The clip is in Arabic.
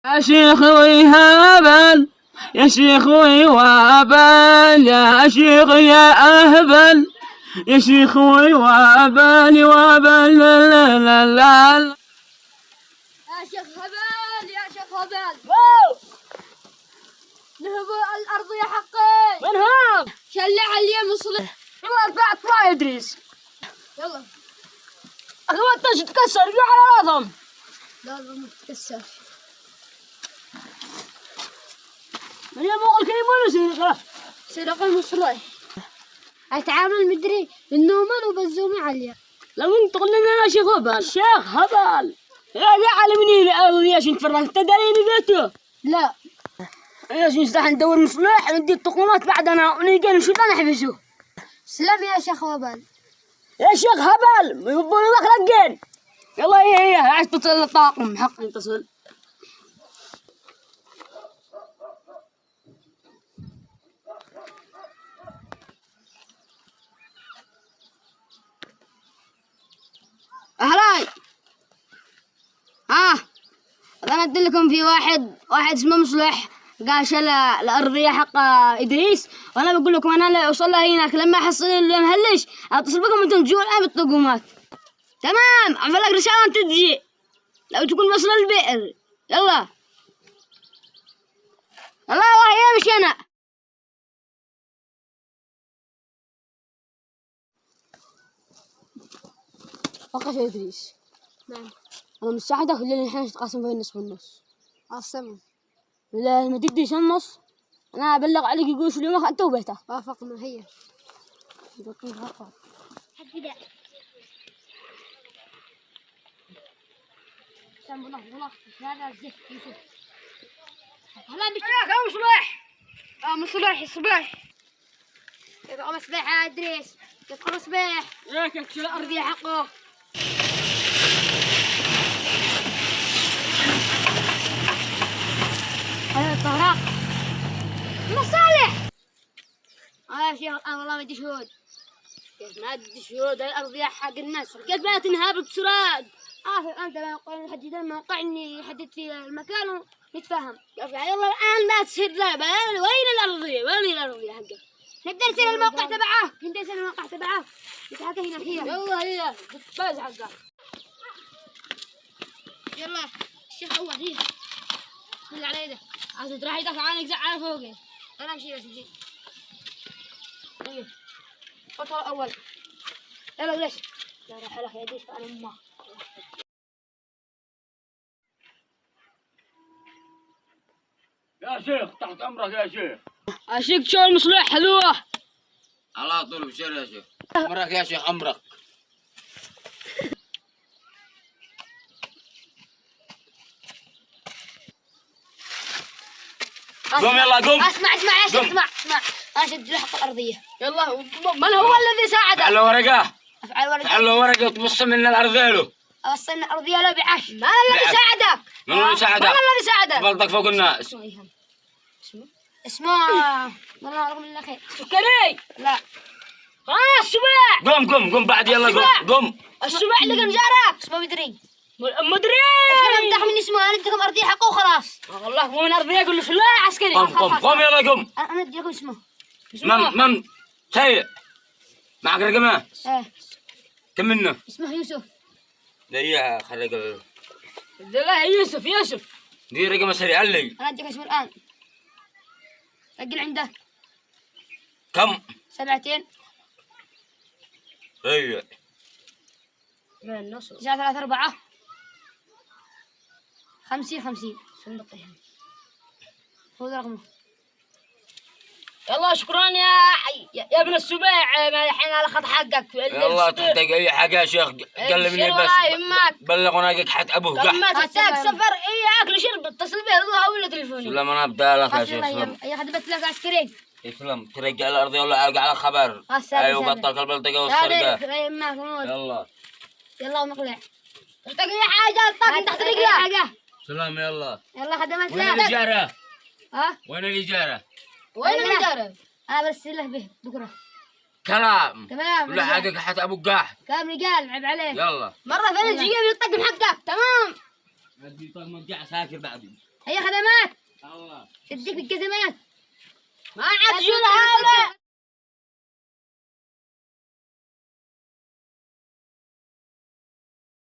يا شيخ ويهبل يا شيخ ويوابل يا شيخ يا أهبل يا شيخ ويوابل يوابل لا لا لا لا. يا شيخ هبل يا شيخ هبل نهب الأرض يا حقي. من هاب؟ شلع اليم وصلح. يلا اطلع يا إدريس. يلا أخواتش تتكسر جو على راسهم. لا ما تتكسر. من يبغى الكريم ولا سرق المصلح. أتعامل مدري النومان وبزومي عليا. لو انت تقول لنا يا شيخ هبل شيخ هبل يا علمني يا شيخ تفرغ انت داريني بيته. لا يا شيخ نستح ندور مصلح وندي التقويمات بعدنا ونيجي نشوف نحبسه. سلام يا شيخ هبل. يا شيخ هبل يبون لك لقين. يلا هي عايز تتصل الطاقم حق يتصل. أهلاي أنا أدلكم في واحد اسمه مصلح قال شلا الأرضية حق إدريس، وأنا بقول لكم أنا لا أوصل لها هناك لما أحصل اللي مهلش أتصل بكم أنتم تجوا الآن بالطقومات. تمام أعمل لك رسالة أنت تجي لو تكون وصل البئر. يلا الله يمشي أنا. وقف يا إدريس. نعم أنا مساعدك اللي الحين تقاسم بين النص والنص. عاصمة. لا ما تديش النص أنا أبلغ عليك يقول شو اليوم أنت وبيته. وافقنا هي. هذا الزفت يوسف. هلا بيشتغل يا مصلح. مصلح صباح. يبقى مصباح يا إدريس. يبقى مصباح. ياك شو الأرضية حقه. هذا الطهراء. مصالح. يا شيخ الآن والله ما أدري شهود. كيف ما أدري شهود الأرضية حق الناس كيف ما تنهاب بسرعة. أنت نحدد الموقع إني حددت فيه المكان ونتفاهم. يلا الآن ما تصير لعبة. وين الأرضية حقه. نبدأ نسير الموقع تبعه. نبدأ نسير الموقع تبعه. نتحكى هنا هي. يلا هي بتباز حقه. يلا الشيخ أول هي. بسم الله على يده. عايز تروح يدك عنك زعل فوقي. أنا أمشي بس أمشي. ايوه خطوة أول. يلا ليش؟ لا راح لك يا ديش أنا أمه. يا شيخ تحت امرك يا شيخ. أشيك شو المصلح حلوة. على طول بشر يا شيخ. امرك يا شيخ امرك. قوم يلا قوم. اسمع يا شيخ اسمع. أنا شد الحق الأرضية. يلا من هو الذي ساعده؟ افعل له ورقة. أفعل ورقة. افعل له ورقة وتبص من الارض له. أوصلنا الأرضية له بعش. من الذي ساعدك؟ من الذي ساعدك؟ من الذي ساعدك؟ تفضلك فوق الناس. اسمه والله رغم الله خير. سكري. لا السباع. قوم بعد يلا قوم. السباع اللي كان جارك اسمه مدري. مدري. امدح من اسمه انا اديكم ارضيه حقه وخلاص. والله مو من ارضيه يقول له سلاح عسكري. قوم يلا قوم. انا اديكم اسمه. مم سيء. معك رقمه؟ ايه كم منه؟ اسمه يوسف. دقيقة خليك. لا يوسف. دي رقمه سريع لي. انا اديك اسمه الان. سجل عندك. كم؟ 7 ايوه 9 3 4 50 صندوق هو رقمه. يلا شكرا يا ابن السباع الحين على خط حقك. يلا تحتاج اي حاجه يا شيخ كلمني بس. بلغ وناقك حتى ابوه قح. ما تحتاج سفر اكل شرب اتصل به هو ولا تليفوني. سلام انا ابدا لك يا شيخ. يا خدمت لك عسكري. اسلم ترجع الارض ولا على خبر. ايوه بطل البلطجه والسرقه. يلا ونقلع. تحتاج اي حاجه طاق تحت رجلك. سلام يلا خدمت وين لك. الاجاره؟ ها وين الاجاره؟ وين الإدارة؟ انا برسل له به بكره. كلام تمام ولا حقك حتى ابوك قاح. كم رجال عيب عليه. يلا مرة ثانية تجيب الطقم حقك. تمام ادي طقم قاع ساكر بعدي. هيا خدمات الله تديك بالجزمات ما عاد شو هذا